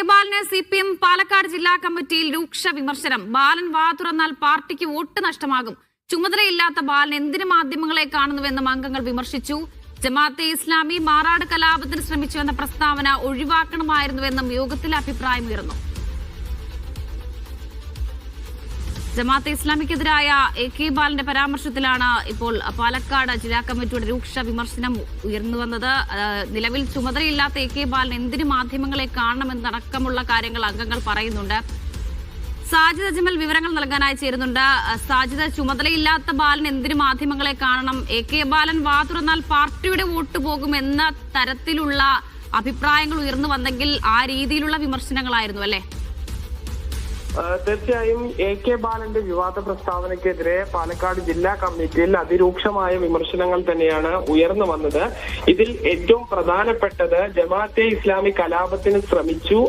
ബാലന് CPM Palakkad ജില്ലാ കമ്മിറ്റിയിൽ രൂക്ഷ വിമർശനം. ബാലൻ വാ തുറന്നാൽ പാർട്ടിക്ക് വോട്ട് നഷ്ടമാകും. ചുമതലയില്ലാത്ത ബാലൻ എന്തിനു മാധ്യമങ്ങളെ കാണുന്നുവെന്നും അംഗങ്ങൾ വിമർശിച്ചു. ജമാഅത്തെ ഇസ്ലാമി മാറാട് കലാപത്തിന് ശ്രമിച്ചുവെന്ന പ്രസ്താവന ഒഴിവാക്കണമായിരുന്നുവെന്നും യോഗത്തിൽ അഭിപ്രായമുയർന്നു. ജമാഅത്തെ ഇസ്ലാമിക്കെതിരായ AK ബാലന്റെ പരാമർശത്തിലാണ് ഇപ്പോൾ പാലക്കാട് ജില്ലാ കമ്മിറ്റിയുടെ രൂക്ഷ വിമർശനം ഉയർന്നുവന്നത്. നിലവിൽ ചുമതലയില്ലാത്ത AK ബാലൻ എന്തിനു മാധ്യമങ്ങളെ കാണണമെന്നടക്കമുള്ള കാര്യങ്ങൾ അംഗങ്ങൾ പറയുന്നുണ്ട്. സാജിദ് അജ്മൽ വിവരങ്ങൾ നൽകാനായി ചേരുന്നുണ്ട്. സാജിദ്, ചുമതലയില്ലാത്ത ബാലൻ എന്തിനു മാധ്യമങ്ങളെ കാണണം? AK ബാലൻ വാ തുറന്നാൽ പാർട്ടിയുടെ വോട്ട് പോകുമെന്ന തരത്തിലുള്ള അഭിപ്രായങ്ങൾ ഉയർന്നു വന്നെങ്കിൽ ആ രീതിയിലുള്ള വിമർശനങ്ങളായിരുന്നു അല്ലേ? തീർച്ചയായും AK ബാലന്റെ വിവാദ പ്രസ്താവനയ്ക്കെതിരെ പാലക്കാട് ജില്ലാ കമ്മിറ്റിയിൽ അതിരൂക്ഷമായ വിമർശനങ്ങൾ തന്നെയാണ് ഉയർന്നു വന്നത്. ഇതിൽ ഏറ്റവും പ്രധാനപ്പെട്ടത് ജമാഅത്തെ ഇസ്ലാമി കലാപത്തിന് ശ്രമിച്ചു.